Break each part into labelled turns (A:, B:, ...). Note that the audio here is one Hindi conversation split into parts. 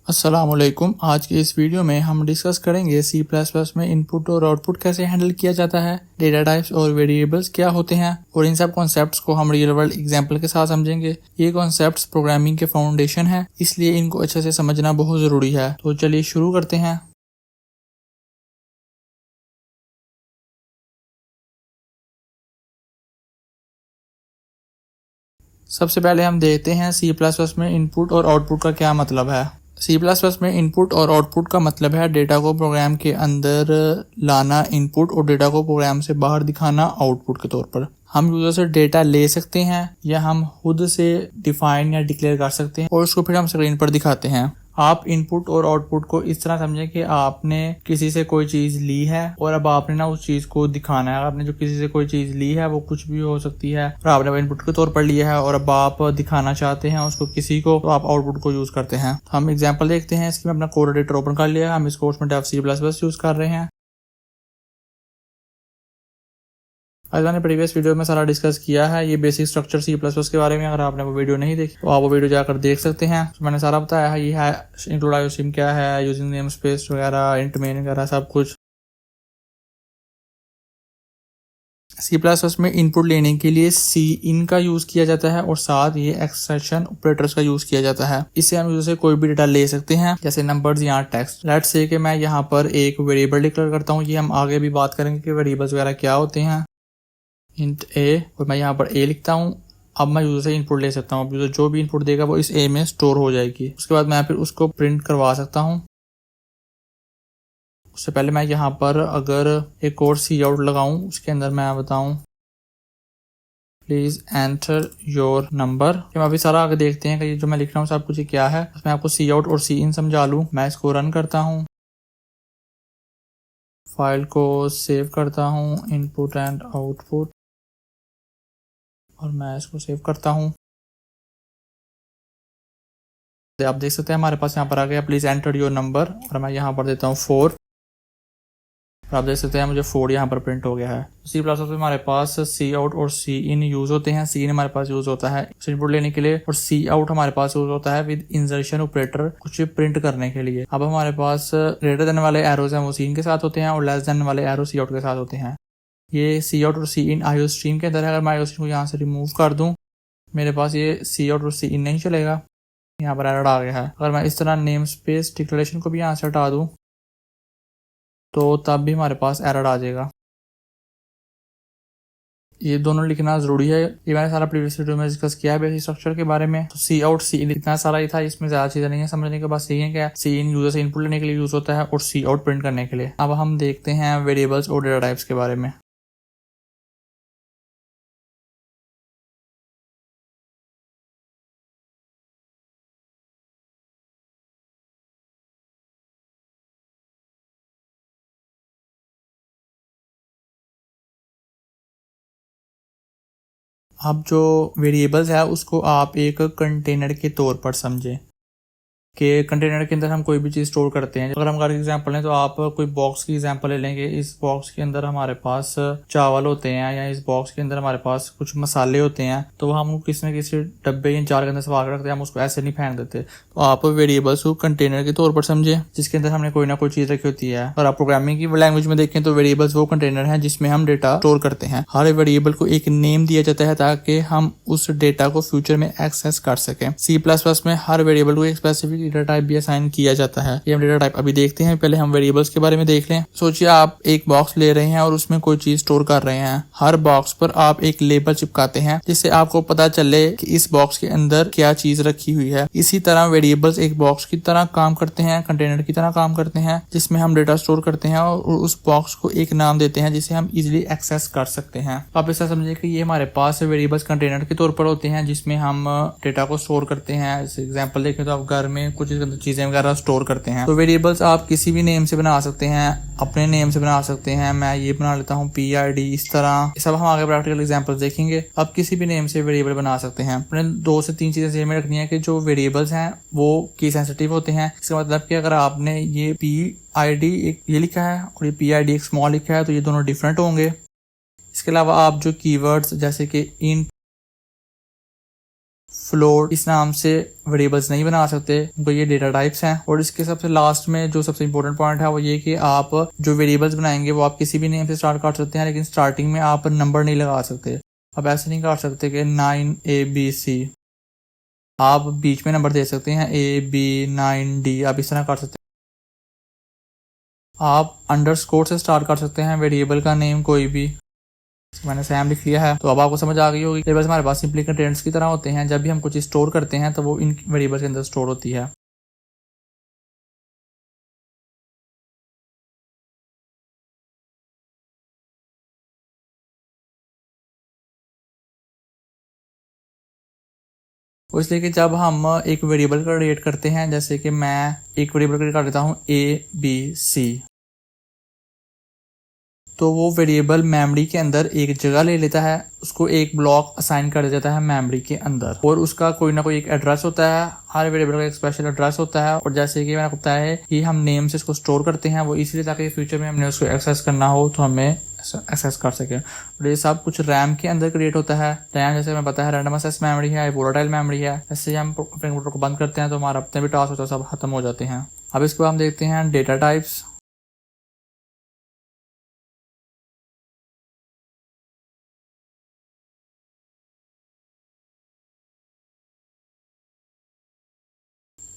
A: अस्सलामुअलैकुम। आज की इस वीडियो में हम डिस्कस करेंगे सी प्लस प्लस में इनपुट और आउटपुट कैसे हैंडल किया जाता है, डेटा टाइप्स और वेरिएबल्स क्या होते हैं और इन सब कॉन्सेप्ट्स को हम रियल वर्ल्ड एग्जांपल के साथ समझेंगे। ये कॉन्सेप्ट्स प्रोग्रामिंग के फाउंडेशन है, इसलिए इनको अच्छे से समझना बहुत ज़रूरी है। तो चलिए शुरू करते हैं। सबसे पहले हम देखते हैं सी प्लस प्लस में इनपुट और आउटपुट का क्या मतलब है। सी प्लस प्लस में इनपुट और आउटपुट का मतलब है डेटा को प्रोग्राम के अंदर लाना इनपुट और डेटा को प्रोग्राम से बाहर दिखाना आउटपुट के तौर पर। हम यूजर से डेटा ले सकते हैं या हम खुद से डिफाइन या डिक्लेयर कर सकते हैं और उसको फिर हम स्क्रीन पर दिखाते हैं। आप इनपुट और आउटपुट को इस तरह समझें कि आपने किसी से कोई चीज ली है और अब आपने ना उस चीज को दिखाना है। आपने जो किसी से कोई चीज ली है वो कुछ भी हो सकती है और आपने वो इनपुट के तौर पर लिया है और अब आप दिखाना चाहते हैं उसको किसी को, तो आप आउटपुट को यूज करते हैं। हम एग्जाम्पल देखते हैं इसकी। मैं अपना कोड एडिटर ओपन कर लिया। हम इस कोर्स में C++ यूज कर रहे हैं। आज मैंने प्रीवियस वीडियो में सारा डिस्कस किया है ये बेसिक स्ट्रक्चर C++ के बारे में। अगर आपने वो वीडियो नहीं देखी तो आप वो वीडियो जाकर देख सकते हैं। तो मैंने सारा बताया है। ये है इंक्लूड आईओसिम क्या है, यूजिंग नेम स्पेस वगैरह, इंट मेन वगैरह सब कुछ। C++ में इनपुट लेने के लिए इन का यूज किया जाता है और साथ ये एक्सप्रेशन ऑपरेटर्स का यूज किया जाता है। इससे हम यूजर से कोई भी डेटा ले सकते हैं, जैसे नंबर्स या टेक्स्ट। लेट्स से कि मैं यहाँ पर एक वेरिएबल डिक्लेयर करता हूँ। ये हम आगे भी बात करेंगे कि वेरिएबल्स वगैरह क्या होते हैं। इंट ए, और मैं यहाँ पर ए लिखता हूँ। अब मैं यूजर से इनपुट ले सकता हूँ। यूजर जो भी इनपुट देगा वो इस ए में स्टोर हो जाएगी। उसके बाद मैं फिर उसको प्रिंट करवा सकता हूँ। उससे पहले मैं यहाँ पर अगर एक और सी आउट लगाऊं, उसके अंदर मैं बताऊं प्लीज एंटर योर नंबर। हम अभी सारा आगे देखते हैं कि ये जो मैं लिख रहा हूँ सब कुछ क्या है। मैं आपको सी आउट और सी इन समझा लूँ। मैं इसको रन करता हूँ, फाइल को सेव करता हूँ, इनपुट एंड आउटपुट, और मैं इसको सेव करता हूँ। आप देख सकते हैं हमारे पास यहाँ पर आ गया प्लीज एंटर योर नंबर, और मैं यहाँ पर देता हूँ 4। आप देख सकते हैं मुझे 4 यहाँ पर प्रिंट हो गया है। C++ में हमारे पास सी आउट और सी इन यूज होते हैं। सी इन हमारे पास यूज होता है इनपुट लेने के लिए और सी आउट हमारे पास यूज होता है विद इंसर्शन ऑपरेटर, कुछ प्रिंट करने के लिए। अब हमारे पास ग्रेटर देन वाले एरोज हैं वो सी इन के साथ होते हैं और लेस देन वाले एरो सी आउट के साथ होते हैं। ये सी आउट और सी इन आईओ स्ट्रीम के अंदर है। अगर मैं आईओ स्ट्रीम को यहाँ से रिमूव कर दूं, मेरे पास ये सी आउट और सी इन नहीं चलेगा। यहाँ पर एरर आ गया है। अगर मैं इस तरह नेम स्पेस डिक्लेरेशन को भी यहाँ से हटा दूं तो तब भी हमारे पास एरर आ जाएगा। ये दोनों लिखना जरूरी है। ये मैंने सारा प्रीवियस वीडियो में डिस्कस किया है बेसिक स्ट्रक्चर के बारे में। तो सी आउट सी इन इतना सारा ही था, इसमें ज्यादा चीजें नहीं है। समझने के बाद सही है क्या सी इन यूजर से इनपुट लेने के लिए यूज होता है और सी आउट प्रिंट करने के लिए। अब हम देखते हैं वेरिएबल्स और डेटा टाइप्स के बारे में। अब जो वेरिएबल्स है उसको आप एक कंटेनर के तौर पर समझें कि कंटेनर के अंदर हम कोई भी चीज स्टोर करते हैं। अगर हम अगर एग्जांपल लें तो आप कोई बॉक्स की एग्जांपल ले लेंगे। इस बॉक्स के अंदर हमारे पास चावल होते हैं या इस बॉक्स के अंदर हमारे पास कुछ मसाले होते हैं, तो हम किसी न किसी डब्बे या जार के अंदर सवाल रखते हैं। हम उसको ऐसे नहीं फेंक देते। तो आप वेरिएबल्स को कंटेनर के तौर पर समझे जिसके अंदर हमने कोई ना कोई चीज रखी होती है। और आप प्रोग्रामिंग की लैंग्वेज में देखें तो वेरिएबल्स वो कंटेनर है जिसमें हम डेटा स्टोर करते हैं। हर वेरिएबल को एक नेम दिया जाता है ताकि हम उस डेटा को फ्यूचर में एक्सेस कर सकें। C++ में हर वेरिएबल को एक स्पेसिफिक डेटा टाइप भी असाइन किया जाता है। ये हम डेटा टाइप अभी देखते हैं। पहले हम वेरिएबल्स के बारे में देख लें। सोचिए आप एक बॉक्स ले रहे हैं और उसमें कोई चीज स्टोर कर रहे हैं। हर बॉक्स पर आप एक लेबल चिपकाते हैं जिससे आपको पता चले कि इस बॉक्स के अंदर क्या चीज रखी हुई है। इसी तरह वेरिएबल्स एक बॉक्स की तरह काम करते हैं, कंटेनर की तरह काम करते हैं जिसमें हम डेटा स्टोर करते हैं और उस बॉक्स को एक नाम देते हैं जिसे हम इजिली एक्सेस कर सकते हैं। आप ऐसा समझिए कि ये हमारे पास वेरिएबल्स कंटेनर के तौर पर होते हैं जिसमें हम डेटा को स्टोर करते हैं। जैसे एग्जांपल देखें तो आप घर में कुछ चीजें वगैरह स्टोर करते हैं। तो वेरिएबल्स आप किसी भी नेम से बना सकते हैं, अपने नेम से बना सकते हैं। मैं ये बना लेता हूँ PID, इस तरह। सब हम आगे प्रैक्टिकल एग्जांपल्स देखेंगे। आप किसी भी नेम से वेरिएबल बना सकते हैं। अपने 2 से 3 चीजें ध्यान में रखनी है कि जो वेरिएबल्स हैं वो की सेंसिटिव होते हैं। इसका मतलब कि अगर आपने ये PID एक ये लिखा है और ये PID एक स्मॉल लिखा है तो ये दोनों डिफरेंट होंगे। इसके अलावा आप जो कीवर्ड्स जैसे कि इंट फ्लोट इस नाम से वेरिएबल्स नहीं बना सकते, तो ये डेटा टाइप्स हैं। और इसके सबसे लास्ट में जो सबसे इंपॉर्टेंट पॉइंट है वो ये कि आप जो वेरिएबल्स बनाएंगे वो आप किसी भी नेम से स्टार्ट कर सकते हैं, लेकिन स्टार्टिंग में आप नंबर नहीं लगा सकते। आप ऐसे नहीं कर सकते कि 9ABC, आप बीच में नंबर दे सकते हैं AB9D, आप इस तरह कर सकते हैं। आप अंडरस्कोर से स्टार्ट कर सकते हैं वेरिएबल का नेम कोई भी। मैंने सैम लिख लिया है, तो अब आपको समझ आ गई होगी। वेरिएबल्स हमारे पास सिंपली कंटेंट्स की तरह होते हैं, जब भी हम कुछ स्टोर करते हैं तो वो इन वेरिएबल्स के अंदर स्टोर होती है। वो इसलिए कि जब हम एक वेरिएबल क्रिएट करते हैं, जैसे कि मैं एक वेरिएबल क्रिएट कर देता हूँ ABC, तो वो वेरिएबल मेमोरी के अंदर एक जगह ले लेता है, उसको एक ब्लॉक असाइन कर देता है मेमोरी के अंदर, और उसका कोई ना कोई एक एड्रेस होता है। हर वेरिएबल का एक स्पेशल एड्रेस होता है। और जैसे कि मैंने आपको बताया है कि हम नेम से इसको स्टोर करते हैं, वो इसलिए ताकि फ्यूचर में हमने उसको एक्सेस करना हो तो हमें एक्सेस कर सके। और ये सब कुछ रैम के अंदर क्रिएट होता है। रैम जैसे मैं बताया रैंडम एक्सेस मेमोरी है, वोलेटाइल मेमोरी है। जैसे हम अपने कंप्यूटर को बंद करते हैं तो हमारा अपने भी टास्क होता है सब खत्म हो जाते हैं। अब इसके बाद हम देखते हैं data types.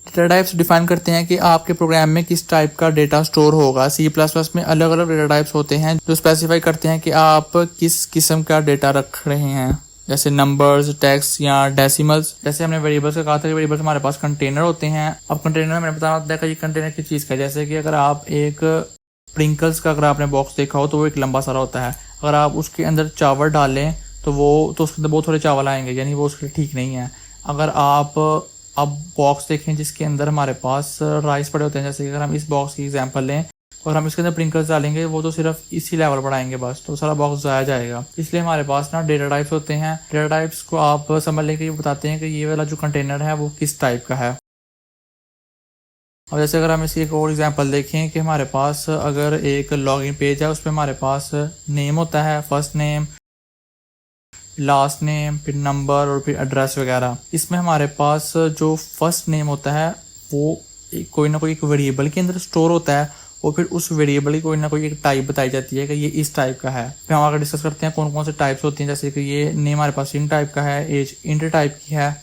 A: Data types define करते हैं कि आपके प्रोग्राम में किस टाइप का डेटा स्टोर होगा। C++ में अलग अलग डेटा टाइप्स होते हैं जो स्पेसिफाई करते हैं कि आप किस किस्म का डेटा रख रहे हैं, जैसे नंबर्स, टेक्स्ट या डेसिमल्स। जैसे हमने वेरिएबल्स का कहा था कि वेरिएबल्स हमारे पास कंटेनर होते हैं। अब कंटेनर मैंने बताया था कि कंटेनर की चीज़ का, जैसे कि अगर आप एक प्रिंकल्स का अगर आपने बॉक्स देखा हो तो वो एक लंबा सारा होता है। अगर आप उसके अंदर चावल डालें तो उसके अंदर बहुत थोड़े चावल आएंगे, यानी वो उसके लिए ठीक नहीं है। अगर आप अब बॉक्स देखें जिसके अंदर हमारे पास राइस पड़े होते हैं, जैसे कि अगर हम इस बॉक्स की एग्जांपल लें और हम इसके अंदर प्रिंकल्स डालेंगे, वो तो सिर्फ इसी लेवल पर आएंगे बस, तो सारा बॉक्स जाया जाएगा। इसलिए हमारे पास ना डेटा टाइप्स होते हैं। डेटा टाइप्स को आप समझ लेके ये बताते हैं कि ये वाला जो कंटेनर है वो किस टाइप का है। और जैसे अगर हम इसकी एक और एग्जांपल देखें कि हमारे पास अगर एक लॉगिन पेज है, उस पर हमारे पास नेम होता है, फर्स्ट नेम, लास्ट नेम, फिर नंबर और फिर एड्रेस वगैरह। इसमें हमारे पास जो फर्स्ट नेम होता है वो कोई ना कोई एक वेरिएबल के अंदर स्टोर होता है, और फिर उस वेरिएबल की कोई ना कोई एक टाइप बताई जाती है कि ये इस टाइप का है। फिर हम आगे डिस्कस करते हैं कौन कौन से टाइप्स होती हैं, जैसे कि ये नेम हमारे पास इन टाइप का है, एज इंट टाइप की है,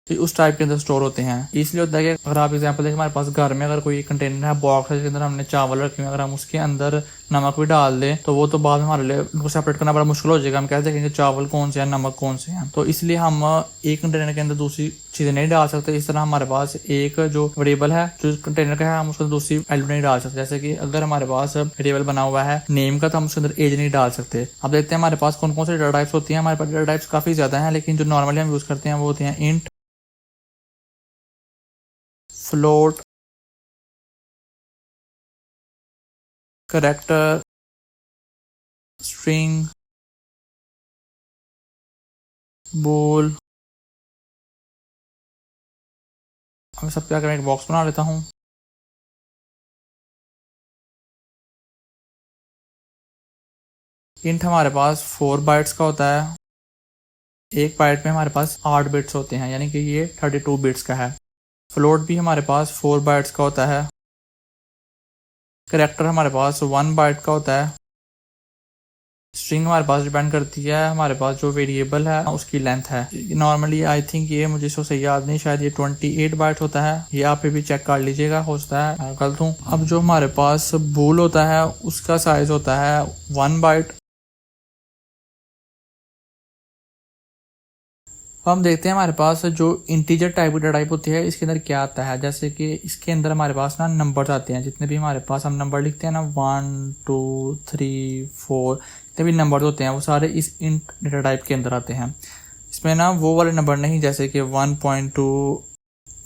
A: तो उस टाइप के अंदर स्टोर होते हैं। इसलिए होता है कि अगर आप एग्जांपल देखें, हमारे पास घर में अगर कोई कंटेनर है, बॉक्स है जिसके अंदर हमने चावल रखे हुए, अगर हम उसके अंदर नमक भी डाल दें तो वो तो बाद में हमारे लिए उनको सेपरेट करना बड़ा मुश्किल हो जाएगा। हम कैसे देखेंगे चावल कौन से हैं, नमक कौन से हैं। तो इसलिए हम एक कंटेनर के अंदर दूसरी चीज़ें नहीं डाल सकते। इस तरह हमारे पास एक जो वेरिएबल है जो कंटेनर का है, हम उसके अंदर दूसरी वैल्यू नहीं डाल सकते। जैसे कि अगर हमारे पास वेरिएबल बना हुआ है नेम का, तो हम उसके अंदर एज नहीं डाल सकते। अब देखते हैं हमारे पास कौन कौन से डेटा टाइप्स होती हैं। हमारे पास डेटा टाइप्स काफ़ी ज़्यादा हैं, लेकिन जो नॉर्मली हम यूज़ करते हैं वो होते हैं इंट, फ्लोट, करैक्टर, स्ट्रिंग, बूल। मैं सब क्या करें, एक बॉक्स बना लेता हूँ। इंट हमारे पास 4 बाइट्स का होता है। एक बाइट में हमारे पास 8 बिट्स होते हैं, यानी कि ये 32 बिट्स का है। फ्लोट भी हमारे पास 4 बाइट्स का होता है। करैक्टर हमारे पास 1 बाइट का होता है। स्ट्रिंग हमारे पास डिपेंड करती है हमारे पास जो वेरिएबल है उसकी लेंथ है। नॉर्मली आई थिंक ये मुझे इसको सही याद नहीं, शायद ये 28 बाइट होता है। ये आप भी चेक कर लीजिएगा, हो सकता है गलत हूँ। अब जो हमारे पास बूल होता है उसका साइज होता है 1 बाइट। हम देखते हैं हमारे पास जो इंटीजर टाइप की डेटा टाइप होती है इसके अंदर क्या आता है। जैसे कि इसके अंदर हमारे पास ना नंबर्स आते हैं, जितने भी हमारे पास हम नंबर लिखते हैं ना 1 2 3 4, जितने भी नंबर्स होते हैं वो सारे इस इंट डेटा टाइप के अंदर आते हैं। इसमें ना वो वाले नंबर नहीं, जैसे कि 1.2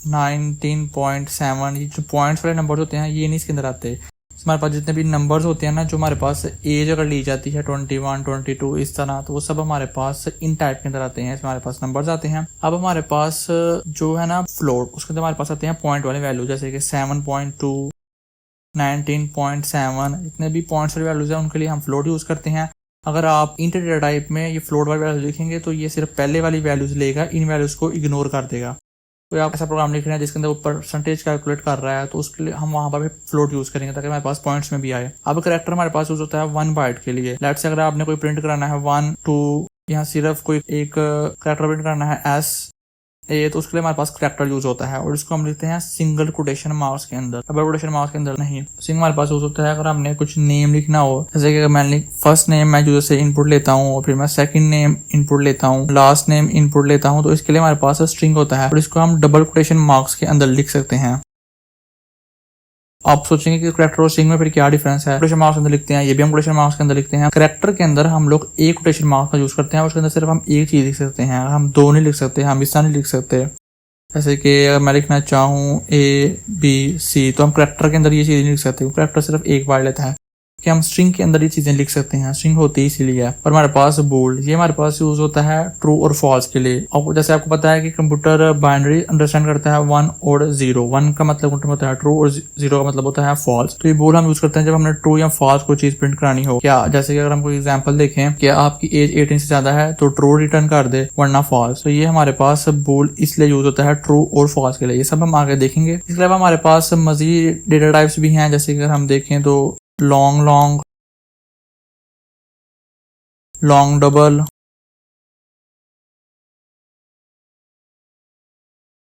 A: 19.7, ये जो पॉइंट्स वाले नंबर होते हैं ये नहीं इसके अंदर आते। हमारे पास जितने भी नंबर्स होते हैं ना, जो हमारे पास एज अगर ली जाती है 21 22 इस तरह, तो वो सब हमारे पास इन टाइप के अंदर आते हैं। इसमें हमारे पास नंबर्स आते हैं। अब हमारे पास जो है ना फ्लोट, उसके अंदर हमारे पास आते हैं पॉइंट वाले वैल्यू, जैसे कि 7.2 19.7, जितने भी पॉइंट्स वाली वैल्यूज हैं उनके लिए हम फ्लोट यूज करते हैं। अगर आप इंट डेटा टाइप में ये फ्लोट वाली वैल्यूज लिखेंगे तो ये सिर्फ पहले वाली वैल्यूज लेगा, इन वैल्यूज को इग्नोर कर देगा। तो आप ऐसा प्रोग्राम लिख रहे हैं जिसके अंदर वो परसेंटेज कैलकुलेट कर रहा है, तो उसके लिए हम वहां पर भी फ्लोट यूज करेंगे ताकि हमारे पास पॉइंट्स में भी आए। अब कैरेक्टर हमारे पास यूज होता है 1 बाइट के लिए। लेट्स से अगर आपने कोई प्रिंट कराना है 1 2, यहाँ सिर्फ कोई एक कैरेक्टर प्रिंट करना है एस ए, तो उसके लिए हमारे पास कैरेक्टर यूज होता है और इसको हम लिखते हैं सिंगल कोटेशन मार्क्स के अंदर, डबल कोटेशन मार्क्स के अंदर नहीं। सिंगल हमारे पास यूज होता है अगर हमने कुछ नेम लिखना हो, जैसे कि अगर मैंने फर्स्ट नेम मैं यूजर से इनपुट लेता हूँ और फिर मैं सेकंड नेम इनपुट लेता हूँ, लास्ट नेम इनपुट लेता हूँ, तो इसके लिए हमारे पास स्ट्रिंग होता है और इसको हम डबल कोटेशन मार्क्स के अंदर लिख सकते हैं। आप सोचेंगे कि कैरेक्टर और स्ट्रिंग में फिर क्या डिफरेंस है, कोटेशन मार्क्स के अंदर लिखते हैं, ये भी हम कोटेशन मार्क्स के अंदर लिखते हैं। कैरेक्टर के अंदर हम लोग एक कोटेशन मार्क्स का यूज करते हैं, उसके अंदर सिर्फ हम एक चीज लिख सकते हैं, हम दो नहीं लिख सकते, हम इस तरह नहीं लिख सकते। जैसे कि अगर मैं लिखना चाहूँ ABC, तो हम कैरेक्टर के अंदर ये चीजें नहीं लिख सकते, कैरेक्टर सिर्फ एक बार लेता है कि हम स्ट्रिंग के अंदर ये चीजें लिख सकते हैं, स्ट्रिंग होती है इसीलिए। और हमारे पास बोल्ड, ये हमारे पास यूज होता है ट्रू और फॉल्स के लिए। और जैसे आपको पता है कि कंप्यूटर बाइनरी अंडरस्टैंड करता है 1 और 0, 1 का मतलब होता है ट्रू और 0 का मतलब होता है फॉल्स। तो ये बोल हम यूज करते हैं जब हमने ट्रू या फॉल्स कोई चीज प्रिंट करानी हो। क्या जैसे कि अगर हम कोई एग्जाम्पल देखें कि आपकी एज 18 से ज्यादा है तो ट्रू रिटर्न कर दे वरना फॉल्स। तो ये हमारे पास बोल इसलिए यूज होता है ट्रू और फॉल्स के लिए। ये सब हम आगे देखेंगे। इसके अलावा हमारे पास मजीद डेटा टाइप्स भी हैं, जैसे कि अगर हम देखें तो लॉन्ग डबल,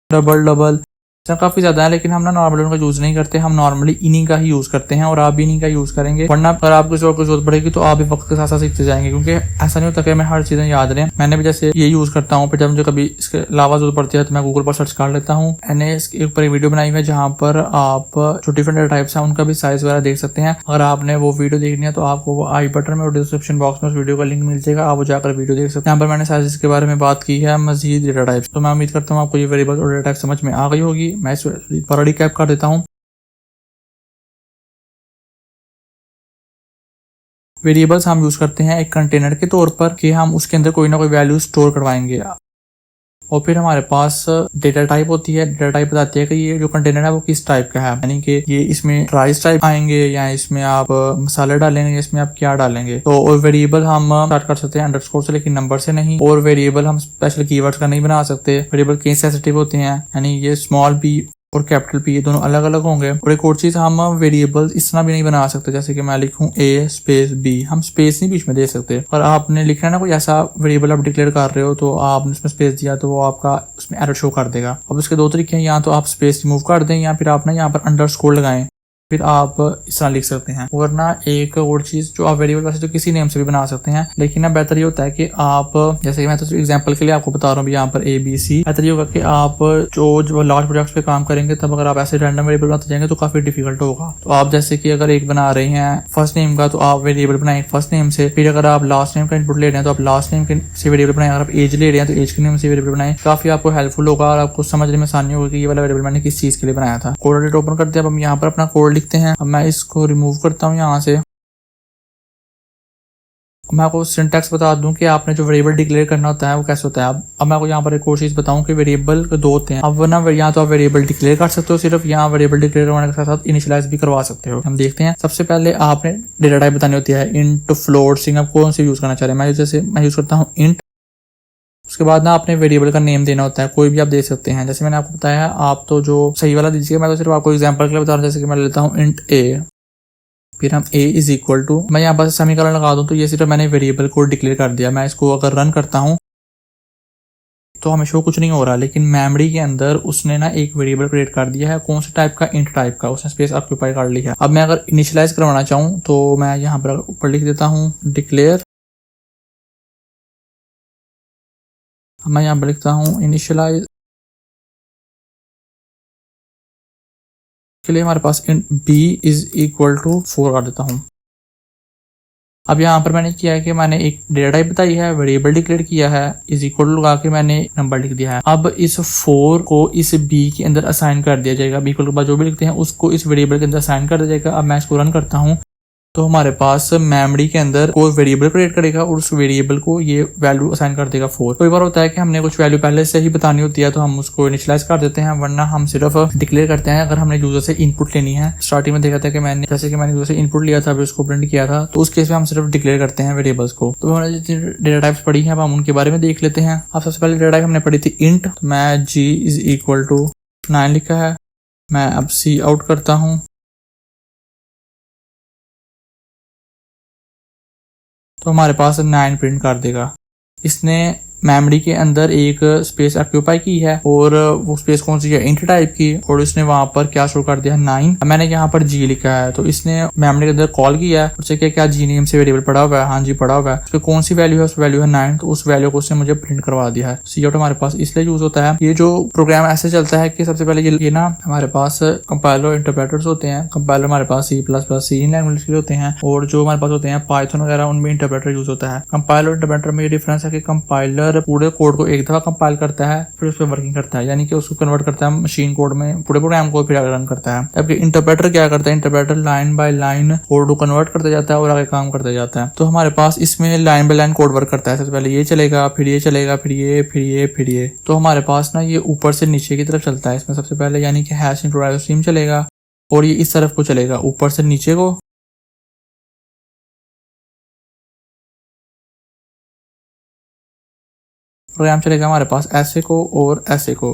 A: डबल काफी ज्यादा है, लेकिन हम ना नॉर्मली उनका यूज नहीं करते, हम नॉर्मली इन्हीं का ही यूज करते हैं और आप भी इन्हीं का यूज करेंगे। वरना अगर आपको किसी और को जरूरत पड़ेगी तो आप भी वक्त के साथ साथ सीखते जाएंगे, क्योंकि ऐसा नहीं होता कि मैं हर चीजें याद रहे। मैंने भी जैसे ये यूज करता हूँ, फिर जब मुझे कभी इसके अलावा जरूरत पड़ती है तो मैं गूगल पर सर्च कर लेता हूँ। मैंने इसके ऊपर एक वीडियो बनाई हुई है जहाँ पर आप जो डिफरेंट डेटा टाइप्स है उनका भी साइज वगैरह देख सकते हैं। अगर आपने वो वीडियो देखनी है तो आपको वो आई बटन में और डिस्क्रिप्शन बॉक्स में उस वीडियो का लिंक मिल जाएगा, आप वो जाकर वीडियो देख सकते हैं। यहाँ पर मैंने साइज के बारे में बात की है, मजीद डेटा टाइप्स। तो मैं उम्मीद करता हूँ आपको ये वेरिएबल और डेटा टाइप समझ में आ गई होगी। मैं इस पर रिकैप कर देता हूँ। वेरिएबल्स हम यूज करते हैं एक कंटेनर के तौर पर कि हम उसके अंदर कोई ना कोई वैल्यू स्टोर करवाएंगे, और फिर हमारे पास डेटा टाइप होती है। डेटा टाइप बताती है कि ये जो कंटेनर है वो किस टाइप का है, यानी कि ये इसमें राइस टाइप आएंगे या इसमें आप मसाले डालेंगे या इसमें आप क्या डालेंगे। तो और वेरिएबल हम स्टार्ट कर सकते हैं अंडरस्कोर से, लेकिन नंबर से नहीं। और वेरिएबल हम स्पेशल कीवर्ड्स का नहीं बना सकते। वेरिएबल केस सेंसिटिव होते हैं, यानी ये स्मॉल बी और कैपिटल पी ये दोनों अलग अलग होंगे। और एक और चीज, हम वेरिएबल इस तरह भी नहीं बना सकते, जैसे कि मैं लिखूं A स्पेस B, हम स्पेस नहीं बीच में दे सकते। और आपने लिखना है ना कोई ऐसा वेरिएबल आप डिक्लेयर कर रहे हो तो आपने उसमें स्पेस दिया तो वो आपका उसमें एरर शो कर देगा। अब उसके दो तरीके हैं, या तो आप स्पेस रिमूव कर दें या फिर आप ना यहाँ पर अंडरस्कोर लगाएं, फिर आप इस तरह लिख सकते हैं। और ना एक और चीज, जो आप वेरिएबल वैसे तो किसी नेम से भी बना सकते हैं, लेकिन ना बेहतर ये होता है कि आप, जैसे कि मैं तो एग्जांपल के लिए आपको बता रहा हूँ यहाँ पर ABC, बेहतर ये होगा कि आप जो लार्ज प्रोजेक्ट्स पे काम करेंगे तब अगर आप ऐसे रैंडम वेरिएबल बनाते जाएंगे तो काफी डिफिकल्ट होगा। तो आप जैसे कि अगर एक बना रहे हैं फर्स्ट नेम का तो आप वेरिएबल बनाए फर्स्ट नेम से, फिर अगर आप लास्ट नेम का इनपुट ले रहे हैं तो आप लास्ट नेम से वेरिएबल बनाए, अगर आप एज ले रहे हैं तो एज के नेम से वेरिएबल बनाए। काफी आपको हेल्पफुल होगा और आपको समझने में आसानी होगी कि ये वाला वेरिएबल मैंने किस चीज के लिए बनाया था। कोड एडिटर ओपन करते हैं। अब हम यहाँ पर अपना कोड लिखते हैं। अब मैं इसको रिमूव करता हूँ यहाँ से। मैं आपको सिंटैक्स बता दूं कि आपने जो वेरिएबल डिक्लेयर करना होता है वो कैसे होता है। अब मैं आपको यहाँ पर एक और चीज बताऊं कि वेरिएबल दो होते हैं। अब ना यहाँ तो आप वेरिएबल डिक्लेयर कर सकते हो सिर्फ, यहाँ वेरिएबल डिक्लेयर करने के साथ साथ इनिशियलाइज भी करवा सकते हो। हम देखते हैं। सबसे पहले आपने डेटा टाइप बतानी होती है, इंट, फ्लोट, स्ट्रिंग, आप कौन सी यूज करना चाह रहे हैं। मैं यूज करता हूँ इंट। उसके बाद ना आपने वेरिएबल का नेम देना होता है, कोई भी आप दे सकते हैं। जैसे मैंने आपको बताया आप तो जो सही वाला दीजिएगा, मैं तो सिर्फ आपको एग्जाम्पल के लिए बता रहा हूँ। जैसे कि मैं लेता हूँ इंट A, फिर हम A इज इक्वल टू, मैं यहाँ पर सेमीकोलन लगा दूं तो ये सिर्फ मैंने वेरिएबल को डिक्लेयर कर दिया। मैं इसको अगर रन करता हूँ तो हमें शो कुछ नहीं हो रहा, लेकिन मेमोरी के अंदर उसने ना एक वेरिएबल क्रिएट कर दिया है। कौन से टाइप का, इंट टाइप का, उसने स्पेस ऑक्यूपाई कर लिया है। अब मैं अगर इनिशियलाइज करवाना चाहूँ तो मैं यहाँ पर ऊपर लिख देता हूँ डिक्लेयर। मैं यहाँ पर लिखता हूँ इनिशियलाइज के लिए हमारे पास int B is equal to 4 कर देता हूँ। अब यहाँ पर मैंने किया है कि मैंने एक डेटा टाइप बताई है, वेरिएबल डिक्लेयर किया है, इज इक्वल टू लगा के मैंने नंबर लिख दिया है। अब इस 4 को इस B के अंदर असाइन कर दिया जाएगा। B के बाद जो भी लिखते हैं उसको इस वेरिएबल के अंदर असाइन कर दिया जाएगा। अब मैं इसको रन करता हूँ तो हमारे पास मेमोरी के अंदर कोई वेरिएबल क्रिएट करेगा और उस वेरिएबल को ये वैल्यू असाइन कर देगा 4। कई बार होता है कि हमने कुछ वैल्यू पहले से ही बतानी होती है तो हम उसको इनिशियलाइज कर देते हैं, वरना हम सिर्फ डिक्लेयर करते हैं। अगर हमने यूजर से इनपुट लेनी है, स्टार्टिंग में देखा था कि मैंने यूजर से इनपुट लिया था, अभी उसको प्रिंट किया था, तो उस केस में हम सिर्फ डिक्लेयर करते हैं वेरिएबल्स को। तो हमने जितनी डेटा टाइप्स पढ़ी है हम उनके बारे में देख लेते हैं। अब सबसे पहले डेटा टाइप हमने पढ़ी थी इंट, तो मैं g = 9 लिखा है। मैं अब सी आउट करता हूँ, तो हमारे पास 9 प्रिंट कर देगा। इसने मेमोरी के अंदर एक स्पेस ऑक्यूपाई की है और वो स्पेस कौन सी है, इंट टाइप की, और इसने वहां पर क्या शो कर दिया, 9। मैंने यहाँ पर जी लिखा है, तो इसने मेमोरी के अंदर कॉल किया है, उससे क्या जी नेम से वेरिएबल पड़ा हुआ है, हाँ जी पड़ा हुआ है, उसमें कौन सी वैल्यू है, उस वैल्यू है 9, तो उस वैल्यू को उसने मुझे प्रिंट करवा दिया है। सी आउट हमारे पास इसलिए यूज होता है। ये जो प्रोग्राम ऐसे चलता है कि सबसे पहले ये ना हमारे पास कंपाइलर इंटरप्रेटर्स होते हैं। कंपाइलर हमारे पास C++ लैंग्वेज के होते हैं, और जो हमारे पास होते हैं पाइथन वगैरह, उनमें इंटरप्रेटर यूज होता है। कंपाइलर और इंटरप्रेटर में ये डिफरेंस है कि कंपाइलर पूरे कोड को एक दफा कंपाइल करता है, फिर उस पर वर्किंग करता है, यानी कि उसको कन्वर्ट करता है मशीन कोड में, पूरे प्रोग्राम को फिर रन करता है। जबकि इंटरप्रेटर क्या करता है, interpreter line by line code को कन्वर्ट करते जाता है और आगे काम करते जाता है। तो हमारे पास इसमें line by line code work करता है। सबसे पहले ये चलेगा, फिर ये चलेगा, फिर ये, फिर ये, फिर ये। तो हमारे पास ना ये ऊपर से नीचे की तरफ चलता है। इसमें सबसे पहले यानी कि हैश इंक्लूड स्ट्रीम चलेगा, और ये इस तरफ को चलेगा, ऊपर से नीचे को। प्रोग्राम चलेगा हमारे पास ऐसे को और ऐसे को।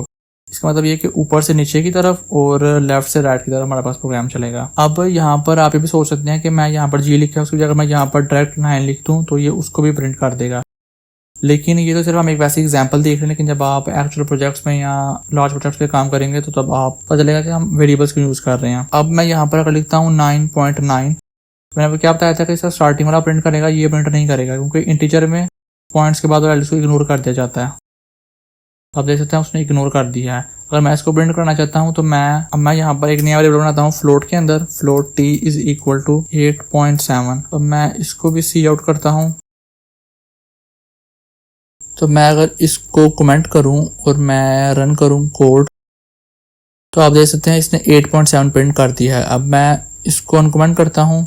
A: इसका मतलब ये कि ऊपर से नीचे की तरफ और लेफ्ट से राइट की तरफ हमारे पास प्रोग्राम चलेगा। अब यहाँ पर आप ये भी सोच सकते हैं कि मैं यहाँ पर जी लिखा है, उसकी जगह मैं यहाँ पर डायरेक्ट 9 लिख दूँ तो ये उसको भी प्रिंट कर देगा। लेकिन ये तो सिर्फ हम एक वैसी एग्जांपल देख रहे हैं, लेकिन जब आप एक्चुअल प्रोजेक्ट्स में या लार्ज प्रोजेक्ट्स पे काम करेंगे तो तब आप पता चलेगा कि हम वेरिएबल्स को यूज कर रहे हैं। अब मैं यहाँ पर अगर लिखता हूँ 9.9, मैंने आपको क्या बताया था कि इसका स्टार्टिंग वाला प्रिंट करेगा, ये प्रिंट नहीं करेगा, क्योंकि इंटीजर में पॉइंट्स के बाद वैल्यूज को इग्नोर कर दिया जाता है। आप देख सकते हैं उसने इग्नोर कर दिया है। अगर मैं इसको प्रिंट करना चाहता हूं तो मैं यहाँ पर एक नया वेरिएबल बनाता हूँ फ्लोट के अंदर, फ्लोट t = 8.7। तो मैं इसको भी सी आउट करता हूँ। तो मैं अगर इसको कमेंट करूं और मैं रन करूं कोड, तो आप देख सकते हैं इसने 8.7 प्रिंट कर दिया है। अब मैं इसको अनकमेंट करता हूं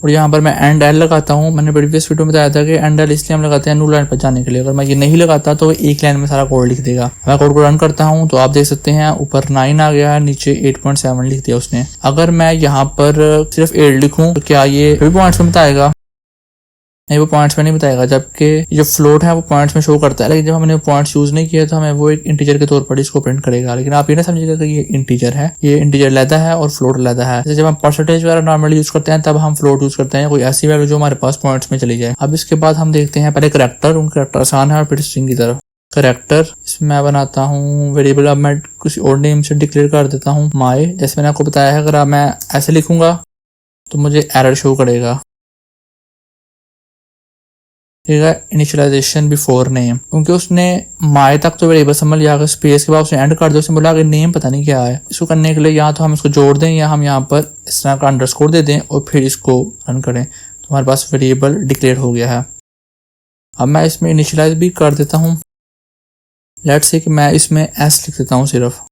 A: और यहाँ पर मैं एंड एल लगाता हूँ। मैंने प्रीवियस वीडियो में बताया था कि एंड एल इसलिए हम लगाते हैं न्यू लाइन पर जाने के लिए। अगर मैं ये नहीं लगाता तो एक लाइन में सारा कोड लिख देगा। मैं कोड को रन करता हूँ तो आप देख सकते हैं ऊपर 9 आ गया है, नीचे 8.7 लिख दिया उसने। अगर मैं यहाँ पर सिर्फ 8 लिखूं तो क्या ये भी पॉइंट्स में बताएगा? नहीं, वो पॉइंट्स में नहीं बताएगा, जबकि जो फ्लोट है वो पॉइंट्स में शो करता है। लेकिन जब हमने पॉइंट्स यूज नहीं किया तो हमें वो एक इंटीजर के तौर पर इसको प्रिंट करेगा। लेकिन आप ये ना समझिएगा कि ये इंटीजर है, ये इंटीजर अलग है और फ्लोट अलग है। जैसे जब हम परसेंटेज वगैरह नॉर्मली यूज करते हैं तब हम फ्लोट यूज करते हैं, कोई ऐसी वैल्यू जो हमारे पास पॉइंट्स में चली जाए। अब इसके बाद हम देखते हैं पहले करैक्टर, उन करैक्टर आसान है, और फिर स्ट्रिंग की तरफ। करैक्टर इसमें मैं बनाता हूँ वेरिएबल, अब मैं किसी और नेम से डिक्लेयर कर देता हूँ माई। जैसे मैंने आपको बताया है, अगर मैं ऐसे लिखूंगा तो मुझे एरर शो करेगा, ठीक है, इनिशियलाइजेशन बिफोर नेम, क्योंकि उसने माई तक तो वेरिएबल समझ लिया, अगर स्पेस के बाद उसने एंड कर दिया, उसने बोला कि नेम पता नहीं क्या है। इसको करने के लिए या तो हम इसको जोड़ दें या हम यहाँ पर इस तरह का अंडरस्कोर दे दें और फिर इसको रन करें, तो हमारे पास वेरिएबल डिक्लेयर हो गया है। अब मैं इसमें इनिशियलाइज भी कर देता हूँ। लेट्स से कि मैं इसमें एस लिख देता हूँ सिर्फ,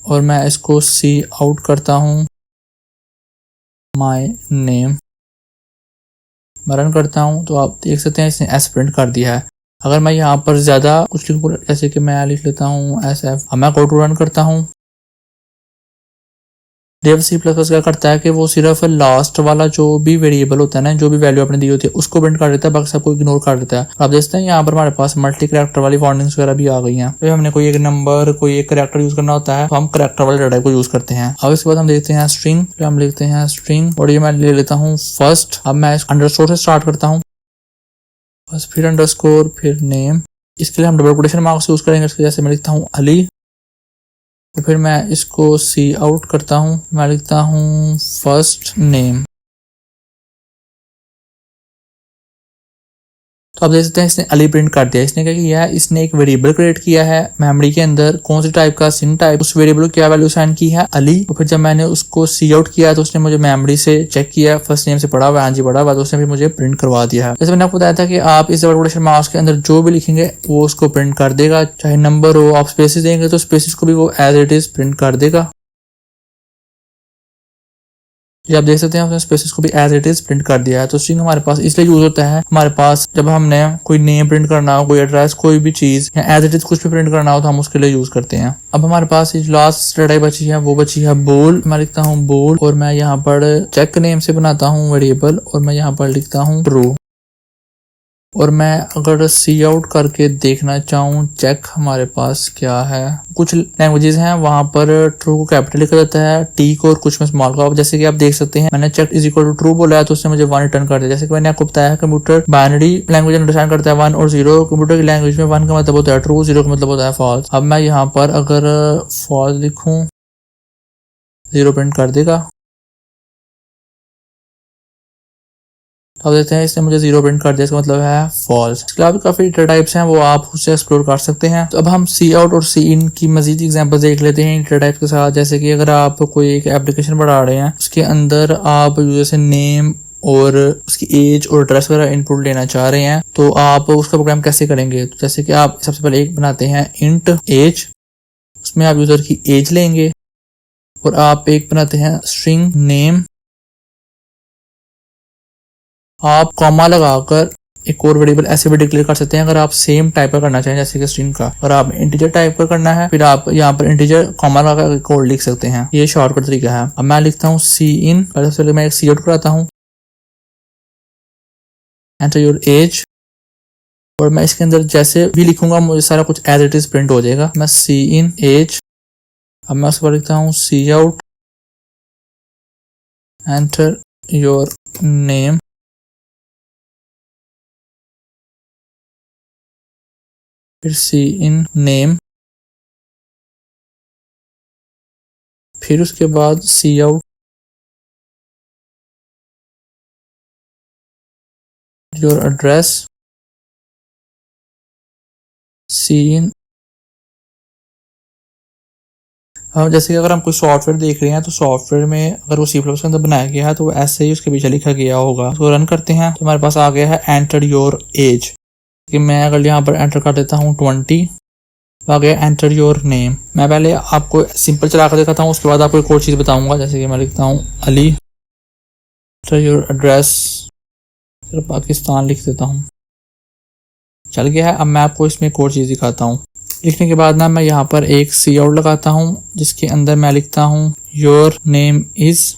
A: और मैं इसको सी आउट करता हूँ माई नेम, मैं रन करता हूं तो आप देख सकते हैं इसने एस प्रिंट कर दिया है। अगर मैं यहाँ पर ज्यादा कुछ लिखूं, जैसे कि मैं लिख लेता हूँ SF, अब मैं कोड को रन करता हूँ। डेव C++ क्या करता है कि वो सिर्फ लास्ट वाला जो भी वेरिएबल होता है ना, जो भी वैल्यू आपने दी होती है उसको प्रिंट कर देता है, बाकी सबको इग्नोर कर देता है। आप देखते हैं यहाँ पर हमारे पास मल्टी करैक्टर वाली वार्निंग्स वगैरह भी आ गई हैं। तो हमने कोई एक नंबर, कोई एक करैक्टर यूज करना होता है तो हम करैक्टर वाले डाटा को यूज करते हैं। अब इसके बाद हम देखते हैं स्ट्रिंग, फिर हम लिखते हैं स्ट्रिंग, और ये मैं ले लेता हूँ फर्स्ट। अब मैं अंडरस्कोर से स्टार्ट करता हूँ, बस फिर अंडरस्कोर, फिर नेम। इसके लिए हम डबल कोटेशन मार्क्स यूज करेंगे। जैसे मैं लिखता हूँ अली, तो फिर मैं इसको सी आउट करता हूँ, मैं लिखता हूँ फर्स्ट नेम। तो आप देख सकते हैं इसने अली प्रिंट कर दिया। इसने क्या किया है, इसने एक वेरिएबल क्रिएट किया है मेमोरी के अंदर, कौन सी टाइप का, सिन टाइप। उस वेरिएबल को क्या वैल्यू साइन की है, अली। तो फिर जब मैंने उसको सी आउट किया तो उसने मुझे मेमोरी से चेक किया, फर्स्ट नेम से पढ़ा हुआ, हाँ जी पढ़ा हुआ, तो उसने फिर मुझे प्रिंट करवा दिया है। जैसे मैंने आपको बताया था कि आप इस डबल कोटेशन मार्क्स के अंदर जो भी लिखेंगे वो उसको प्रिंट कर देगा, चाहे नंबर हो, आप स्पेसिस देंगे तो स्पेसिस को भी वो एज इट इज प्रिंट कर देगा। ये आप देख सकते हैं उसने स्पेसेस को भी एज इट इज प्रिंट कर दिया है। तो स्ट्रिंग हमारे पास इसलिए यूज होता है हमारे पास जब हमने कोई नेम प्रिंट करना हो, कोई एड्रेस, कोई भी चीज या एज इट इज कुछ भी प्रिंट करना हो तो हम उसके लिए यूज करते हैं। अब हमारे पास लास्ट स्टेट बची है, वो बची है बोल। मैं लिखता हूँ बोल और मैं यहाँ पर चेक नेम से बनाता हूँ वेरिएबल और मैं यहाँ पर लिखता हूँ ट्रू। और मैं अगर सी आउट करके देखना चाहूँ चेक हमारे पास क्या है, कुछ लैंग्वेजेस हैं वहां पर ट्रू को कैपिटल लिखा जाता है, टी को और कुछ में स्मॉल को। जैसे कि आप देख सकते हैं मैंने check is equal to true बोला है तो उसने मुझे 1 रिटर्न कर दिया। जैसे कि मैंने आपको बताया है कंप्यूटर बाइनरी लैंग्वेज अंडरस्टैंड करता है 1 और 0। कंप्यूटर की लैंग्वेज में 1 का मतलब होता है ट्रू, 0 का मतलब होता है फॉल्स। अब मैं यहाँ पर अगर फॉल्स लिखूं 0 प्रिंट कर देगा। अब देखते हैं इसने मुझे 0 प्रिंट कर दिया, इसका मतलब है फॉल्स। इसके अलावा काफी डेटा टाइप्स हैं वो आप उससे एक्सप्लोर कर सकते हैं। तो अब हम सी आउट और सी इन की मजीद एग्जांपल देख लेते हैं डेटा टाइप के साथ। जैसे कि अगर आप कोई एक एप्लीकेशन बढ़ा रहे हैं उसके अंदर आप यूजर से नेम और उसकी एज और एड्रेस वगैरह इनपुट लेना चाह रहे हैं तो आप उसका प्रोग्राम कैसे करेंगे। तो जैसे कि आप सबसे पहले एक बनाते हैं इंट एज, उसमें आप यूजर की एज लेंगे और आप एक बनाते हैं स्ट्रिंग नेम, आप कॉमा लगाकर एक और वेरिएबल ऐसे भी डिक्लेयर कर सकते हैं अगर आप सेम टाइप का करना चाहें जैसे कि स्ट्रिंग का। और आप इंटीजर टाइप का करना है फिर आप यहाँ पर इंटीजर कॉमा लगाकर कोड लिख सकते हैं। ये शॉर्टकट तरीका है। अब मैं लिखता हूँ सी इन, पहले सबसे पहले मैं एक सी आउट कराता हूँ, एंटर योर एज, और मैं इसके अंदर जैसे भी लिखूंगा मुझे सारा कुछ एज इट इज प्रिंट हो जाएगा। मैं सी इन एज, अब मैं उसके बाद लिखता हूँ सी आउट, एंटर योर नेम, फिर सी इन नेम, फिर उसके बाद सी आउट योर एड्रेस, सी इन। हम जैसे कि अगर हम कोई सॉफ्टवेयर देख रहे हैं तो सॉफ्टवेयर में अगर वो C++ के अंदर बनाया गया है तो ऐसे ही उसके पीछे लिखा गया होगा। उसको रन करते हैं तो हमारे पास आ गया है एंटर योर एज। कि मैं अगर यहाँ पर एंटर कर देता हूँ 20, आ गया एंटर योर नेम। मैं पहले आपको सिंपल चला कर दिखाता हूँ उसके बाद आपको एक और चीज बताऊंगा। जैसे कि मैं लिखता हूँ अली, एंटर योर एड्रेस, सिर्फ पाकिस्तान लिख देता हूँ, चल गया है। अब मैं आपको इसमें एक और चीज दिखाता हूँ। लिखने के बाद ना मैं यहाँ पर एक सी आउट लगाता हूँ जिसके अंदर मैं लिखता हूँ योर नेम इज,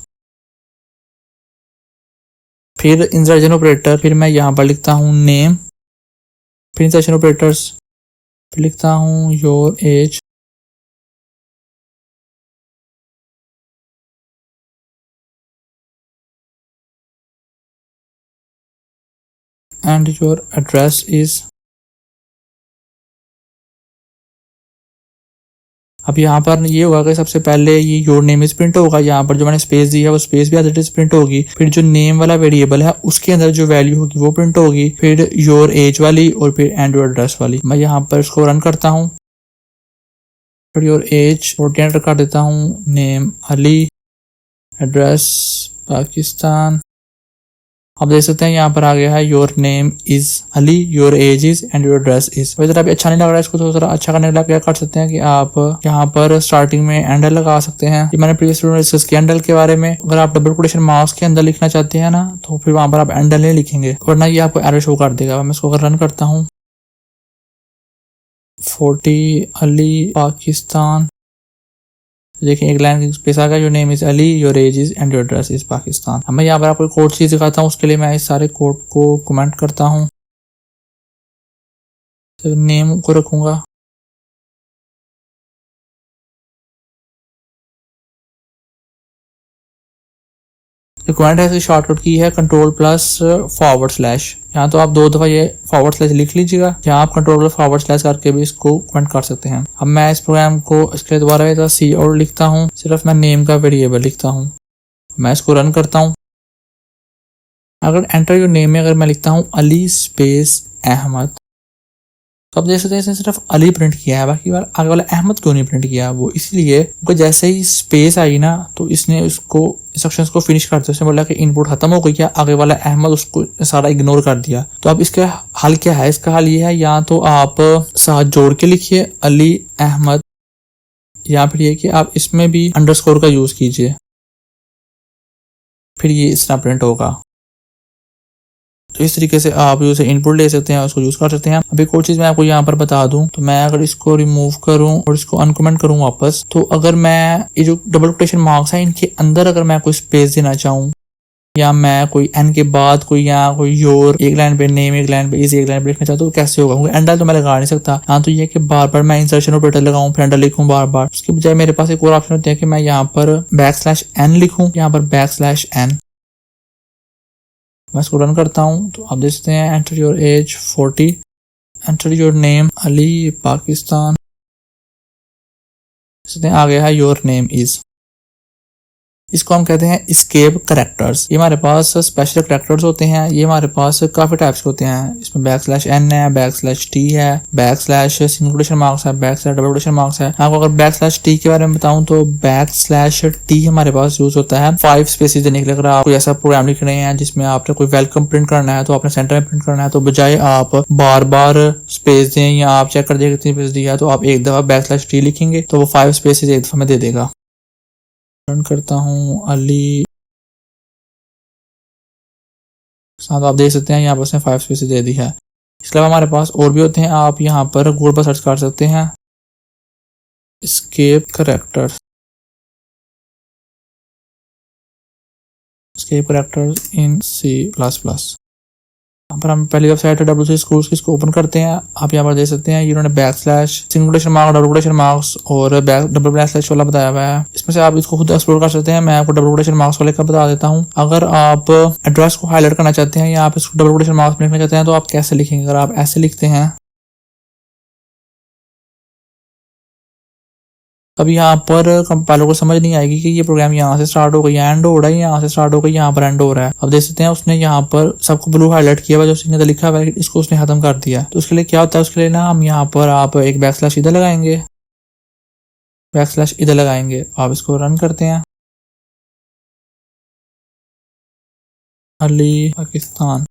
A: फिर इंसर्शन ऑपरेटर, फिर मैं यहाँ पर लिखता हूँ नेम, फिर इंसर्शन ऑपरेटर्स, फिर लिखता हूँ your age, and your address is. अब यहाँ पर ये होगा कि सबसे पहले ये योर नेम इज प्रिंट होगा, यहाँ पर जो मैंने स्पेस दी है वो स्पेस भी एज इट इज प्रिंट होगी। फिर जो नेम वाला वेरिएबल है उसके अंदर जो वैल्यू होगी वो प्रिंट होगी, फिर योर एज वाली और फिर एंड योर एड्रेस वाली। मैं यहाँ पर इसको रन करता हूँ, फिर योर एज 40 एंटर कर देता हूँ, नेम अली, एड्रेस पाकिस्तान। आप देख सकते हैं यहाँ पर आ गया है your name is Ali, your age is and your address is. वैसे अभी अच्छा नहीं लग रहा है, इसको थोड़ा सा अच्छा करने के लिए क्या कर सकते हैं कि आप यहाँ पर स्टार्टिंग में एंडल लगा सकते हैं। ये मैंने प्रीवियस वीडियो में डिस्कस किया एंडल के बारे में। अगर आप डबल कोटेशन मार्क्स के अंदर लिखना चाहते हैं ना तो फिर वहां पर आप एंडल नहीं लिखेंगे वरना ये आपको एरर शो कर देगा। मैं इसको अगर रन करता हूँ 40 अली पाकिस्तान, देखिए एक लाइन स्पेस आ गया, your name is Ali, your age is and your address is Pakistan. अब मैं यहाँ पर आपको कोड चीज दिखाता हूँ, उसके लिए मैं इस सारे कोड को कमेंट करता हूँ, तो नेम को रखूंगा, कमेंट है इसकी शॉर्टकट की है कंट्रोल+/। यहाँ तो आप 2 दफा ये / लिख लीजिएगा, यहाँ आप कंट्रोल+/ करके भी इसको कमेंट कर सकते हैं। अब मैं इस प्रोग्राम को इसके लिए दोबारा सी आउट लिखता हूँ, सिर्फ मैं नेम का वेरिएबल लिखता हूँ, मैं इसको रन करता हूँ। अगर एंटर योर नेम में अगर मैं लिखता हूँ अली स्पेस अहमद, तो आप देख सकते हैं इसने सिर्फ अली प्रिंट किया है, बाकी आगे वाला अहमद क्यों नहीं प्रिंट किया। वो इसलिए क्योंकि जैसे ही स्पेस आई ना तो इसने उसको इंस्ट्रक्शंस को फिनिश कर दिया। उसने बोला कि इनपुट खत्म हो गई है, आगे वाला अहमद उसको सारा इग्नोर कर दिया। तो अब इसका हल क्या है, इसका हल ये है या तो आप साथ जोड़ के लिखिए अली अहमद, या फिर ये कि आप इसमें भी अंडरस्कोर का यूज कीजिए। फिर ये इस तरह प्रिंट होगा। तो इस तरीके से आप उसे इनपुट ले सकते हैं, उसको यूज कर सकते हैं। अभी एक और चीज मैं आपको यहाँ पर बता दूं, तो मैं अगर इसको रिमूव करूं और इसको अनकमेंट करूं वापस, तो अगर मैं ये जो डबल कोटेशन मार्क्स है इनके अंदर अगर मैं कोई स्पेस देना चाहूँ, या मैं कोई एन के बाद कोई यहाँ कोई योर एक लाइन पे नेम, एक लाइन पे इस, एक लाइन पे लिखना चाहता हूँ तो कैसे होगा, क्योंकि एंडल तो मैं लगा नहीं सकता। हाँ, तो ये कि बार बार मैं इंसर्शन ऑपरेटर लगाऊं फिर एंडल लिखूं बार बार, उसके बजाय मेरे पास एक और ऑप्शन होता है कि मैं यहाँ पर \n लिखूं, यहाँ पर \n। मैं इसको रन करता हूँ तो आप देख सकते हैं enter your age 40, enter your name Ali Pakistan, आ गया है योर नेम इज। इसको हम कहते हैं एस्केप करैक्टर्स। ये हमारे पास स्पेशल करैक्टर्स होते हैं, ये हमारे पास काफी टाइप्स के होते हैं। इसमें \n है, \t है, सिंगल कोटेशन मार्क्स है, डबल कोटेशन मार्क्स है। आपको अगर \t के बारे में बताऊं तो \t हमारे पास यूज होता है 5 स्पेसेस देने के लिए। अगर आप कोई ऐसा प्रोग्राम लिख रहे हैं जिसमें आपने कोई वेलकम प्रिंट करना है तो आपने सेंटर में प्रिंट करना है, तो बजाय आप बार बार स्पेस दें या आप चेक कर दें कितनी स्पेस दिया है, तो आप एक दफा \t लिखेंगे तो वो 5 स्पेसेस एक दफा में दे देगा। रन करता हूँ अली साथ, आप देख सकते हैं यहाँ पर उसने 5 स्पेसेस दे दी है। इसके अलावा हमारे पास और भी होते हैं, आप यहाँ पर गूगल पर सर्च कर सकते हैं एस्केप करैक्टर्स इन C++। यहाँ पर हम पहली वेबसाइट है W3 Schools की, इसको ओपन करते हैं। आप यहाँ पर देख सकते हैं इन्होंने single quotation marks, double quotation marks और डबल / वाला बताया हुआ है। इसमें से आप इसको खुद एक्सप्लोर कर सकते हैं। मैं आपको डबल कोटेशन मार्क्स वाले का बता देता हूँ। अगर आप एड्रेस को हाईलाइट करना चाहते हैं या आप इसको डबल कोटेशन मार्क्स में लिखना चाहते हैं तो आप कैसे लिखेंगे, अगर आप ऐसे लिखते हैं, अब यहाँ पर कंपाइलर को समझ नहीं आएगी कि ये प्रोग्राम यहाँ से स्टार्ट होगा, यहाँ एंड हो रहा है, यहाँ से स्टार्ट होगा, यहाँ पर एंड हो रहा है। अब देख सकते हैं उसने यहाँ पर सबको ब्लू हाईलाइट किया हुआ, जो उसने लिखा हुआ है इसको उसने खत्म कर दिया। तो उसके लिए क्या होता है, उसके लिए ना हम यहाँ पर आप एक \, इधर लगाएंगे, \, इधर लगाएंगे। आप इसको रन करते हैं अली पाकिस्तान।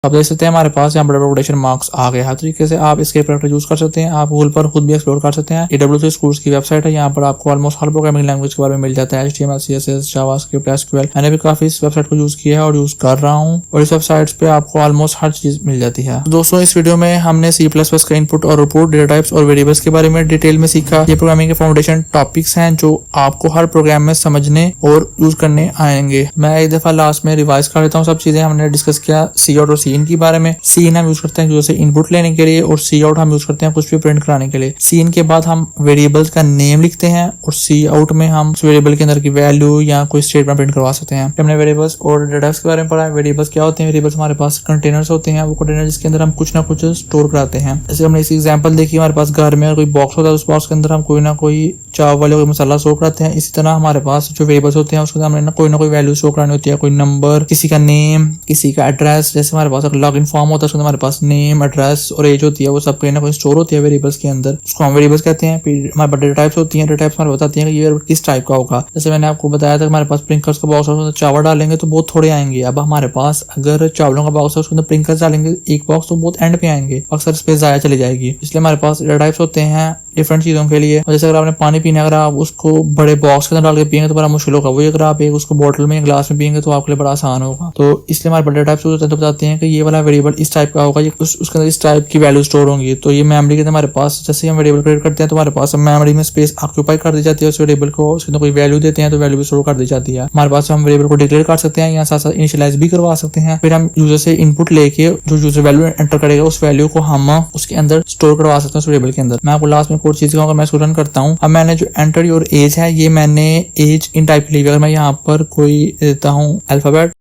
A: आप देख सकते हैं हमारे पास यहाँ पर डबल कोटेशन मार्क्स आ गए। हर तरीके से आप इसके करैक्टर यूज कर सकते हैं। आप गूगल पर खुद भी एक्सप्लोर कर सकते हैं। W3 Schools की वेबसाइट है, यहाँ पर आपको ऑलमोस्ट हर प्रोग्रामिंग लैंग्वेज के बारे में मिल जाता है, HTML, CSS, जावास्क्रिप्ट, SQL। मैंने भी काफी इस वेबसाइट को यूज किया है और यूज कर रहा हूँ, और इस वेबसाइट पे आपको ऑलमोस्ट हर चीज मिल जाती है। तो दोस्तों, इस वीडियो में हमने C++ का इनपुट और आउटपुट, डेटा टाइप्स और वेरिएबल्स के बारे में डिटेल में सीखा। ये प्रोग्रामिंग के फाउंडेशन टॉपिक्स हैं जो आपको हर प्रोग्राम में समझने और यूज करने आएंगे। मैं एक दफा लास्ट में रिवाइज कर देता हूँ सब चीजें। हमने डिस्कस किया सी आउट और सी इन के बारे में। सी इन हम यूज करते हैं जैसे इनपुट लेने के लिए, और सी आउट हम यूज करते हैं कुछ भी प्रिंट कराने के लिए। सी इन के बाद हम वेरिएबल्स का नेम लिखते हैं, और सी आउट में हम उस वेरिएबल के अंदर की वैल्यू या कोई स्टेटमेंट प्रिंट करवा सकते हैं। हमने वेरिएबल्स और डेटा के बारे में पढ़ा है। वेरिएबल्स क्या होते हैं? वेरिएबल्स हमारे पास कंटेनर्स होते हैं, वो कंटेनर जिसके अंदर हम कुछ ना कुछ स्टोर कराते हैं। जैसे हमने इसी एग्जांपल देखी, हमारे पास घर में कोई बॉक्स होता है, उस बॉक्स के अंदर हम कोई ना कोई चावल या कोई मसाला स्टोर कराते हैं। इसी तरह हमारे पास जो वेरिएबल्स होते हैं उसके अंदर हमने ना कोई वैल्यू स्टोर करानी होती है, कोई नंबर, किसी का नेम, किसी का एड्रेस। जैसे हमारे पास लॉग इन फॉर्म होता है, उसके अंदर हमारे पास नेम, एड्रेस और एज होती है, वो सब कहीं ना कोई स्टोर होती है वेरिएबल्स के अंदर, उसको हम वेरिएबल्स कहते हैं। फिर हमारे पास डेटा टाइप्स होती हैं। डेटा टाइप्स हमारे बताती हैं कि ये किस टाइप का होगा। जैसे मैंने आपको बताया था हमारे पास प्रिंकल्स का बॉक्स होगा, तो चावल डालेंगे तो बहुत थोड़े आएंगे। अब हमारे पास अगर चावलों का बॉक्स है, उसके अंदर प्रिंकल्स डालेंगे एक बॉक्स, तो बहुत एंड पे आएंगे, अक्सर स्पेस जाया चली जाएगी। इसलिए हमारे पास डेटा टाइप्स होते हैं डिफरेंट चीजों के लिए। जैसे अगर आपने पानी पीना है, अगर आप उसको बड़े बॉक्स के अंदर डाल के पियेंगे तो बड़ा मुश्किल होगा। वही अगर आप एक उसको बोतल में, ग्लास में पियेंगे तो आपके लिए बड़ा आसान होगा। तो इसलिए हमारे डेटा टाइप्स होते हैं, तो बताते हैं कि ये वाला वेरिएबल इस टाइप का होगा, उसके अंदर इस टाइप की वैल्यू स्टोर होंगी। तो ये मेमोरी के अंदर हमारे पास, जैसे हम वेरिएबल क्रिएट करते हैं तो हमारे पास मेमोरी में स्पेस ऑक्यूपाई कर दी जाती है उस वेरिएबल को। उसके अंदर कोई वैल्यू देते हैं तो वैल्यू भी स्टोर कर दी जाती है हमारे पास। हम वेरिएबल को डिक्लेयर कर सकते हैं या साथ साथ इनिशियलाइज भी करवा सकते हैं। फिर हम यूजर से इनपुट लेके जो यूजर वैल्यू एंटर करेगा उस वैल्यू को हम उसके अंदर स्टोर करवा सकते हैं उस वेरिएबल के अंदर। मैं आपको लास्ट में कोड चीज कहूंगा, मैं रन करता हूं। अब मैंने जो एंटर योर एज है, ये मैंने एज इन टाइप के लिए, अगर मैं यहाँ पर कोई देता हूँ अल्फाबेट,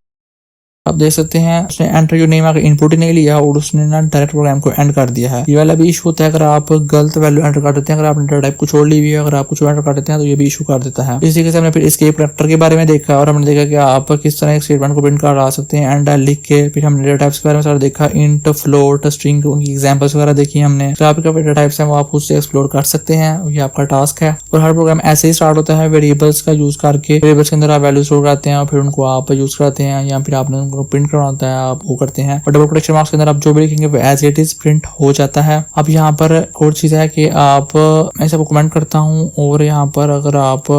A: आप देख सकते हैं उसने एंटर योर नेम आकर इनपुट ही नहीं लिया और उसने ना डायरेक्ट प्रोग्राम को एंड कर दिया है। ये वाला भी इशू होता है अगर आप गलत वैल्यू एंटर कर देते हैं। अगर आपने डेटा टाइप को छोड़ ली हुई है, अगर आप कुछ एंटर कर देते हैं तो ये भी इशू कर देता है। इसी तरीके से हमने फिर एस्केप करैक्टर के बारे में देखा, और हमने देखा कि आप किस तरह एक स्टेटमेंट को प्रिंट करा सकते हैं एंड लिख के। फिर हमने डेटा टाइप्स के बारे में सारा देखा, इंट, फ्लोट, स्ट्रिंग, उनकी एग्जांपल्स वगैरह देखी हमने। तो आपका डेटा टाइप्स है वो आप उससे एक्सप्लोर कर सकते हैं, ये आपका टास्क है। और हर प्रोग्राम ऐसे ही स्टार्ट होता है वेरिएबल्स का यूज करके। वेरिएबल्स के अंदर आप वैल्यू स्टोर करते हैं और फिर उनको आप यूज करते हैं, या फिर आपने उनको प्रिंट करना होता है, आप वो करते हैं। और डबल कोटेशन मार्क्स के अंदर आप जो भी लिखेंगे वो एज इट इज प्रिंट हो जाता है। अब यहाँ पर और चीज है कि आप, मैं सबको कमेंट करता हूँ, और यहाँ पर अगर आप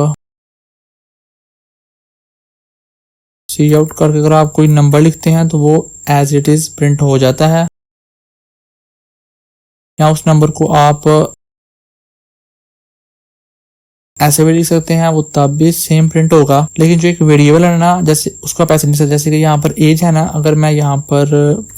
A: सी आउट करके अगर आप कोई नंबर लिखते हैं तो वो एज इट इज प्रिंट हो जाता है, या उस नंबर को आप ऐसे भी लिख सकते हैं, वो तब भी सेम प्रिंट होगा। लेकिन जो एक वेरिएबल है ना, जैसे उसका पैसे नहीं सकते, जैसे कि यहाँ पर एज है ना, अगर मैं यहाँ पर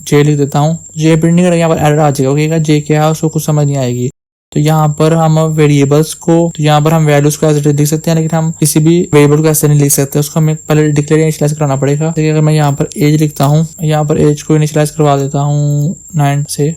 A: जे लिख देता हूँ, जे प्रिंट नहीं करेगा, यहाँ पर एरर आ जाएगा, ओके जे क्या है उसको कुछ समझ नहीं आएगी। तो यहाँ पर हम वेरिएबल्स को, तो यहाँ पर हम वैल्यूज को ऐसे लिख सकते हैं, लेकिन हम किसी भी वेरिएबल को ऐसे नहीं लिख सकते, उसको हमें पहले डिक्लेयर इनिशियलाइज कराना पड़ेगा। देखिए अगर मैं यहाँ पर एज लिखता हूँ, यहाँ पर एज को इनिशियलाइज करवा देता हूँ 9 से,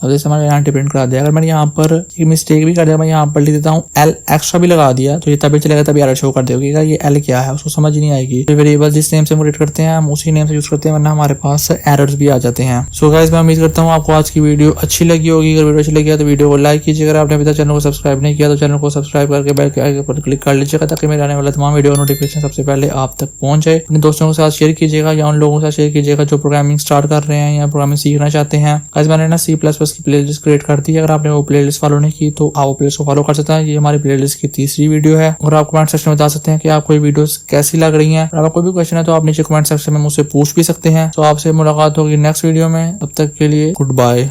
A: अब जैसे हमारे यहाँ प्रिंट करा दिया। अगर मैंने यहाँ पर एक मिस्टेक भी कर दिया, मैं यहाँ पर लिख देता हूँ एल एक्स्ट्रा भी लगा दिया, तो ये तभी चलेगा, तभी एरर शो कर देगा, ये एल क्या है उसको समझ नहीं आएगी। तो वेरिएबल जिस नेम से हम क्रिएट करते हैं हम उसी नेम से यूज करते हैं, वरना हमारे पास एरर्स भी आ जाते हैं। सो गाइस मैं उम्मीद करता हूँ आपको आज की वीडियो अच्छी लगी होगी। अगर वीडियो अच्छी लगी तो वीडियो को लाइक कीजिए, अगर आपने अभी तक चैनल को सब्सक्राइब नहीं किया तो चैनल को सब्सक्राइब करके बेल के आइकन पर क्लिक कर लीजिएगा, ताकि मेरे आने वाला तमाम वीडियो नोटिफिकेशन सबसे पहले आप तक पहुंच जाए। अपने दोस्तों के साथ शेयर कीजिएगा या उन लोगों के साथ शेयर कीजिएगा जो प्रोग्रामिंग स्टार्ट कर रहे हैं या प्रोग्रामिंग सीखना चाहते हैं। गाइस मैंने ना C++ की प्लेलिस्ट क्रिएट कर दी है, अगर आपने वो प्लेलिस्ट फॉलो नहीं की तो आप वो प्लेलिस्ट को फॉलो कर सकते हैं। ये हमारी प्लेलिस्ट की तीसरी वीडियो है, और आप कमेंट सेक्शन में बता सकते हैं कि आपको ये वीडियोस कैसी लग रही हैं। अगर कोई भी क्वेश्चन है तो आप नीचे कमेंट सेक्शन में मुझसे पूछ भी सकते हैं। तो आपसे मुलाकात होगी नेक्स्ट वीडियो में, तब तक के लिए गुड बाय।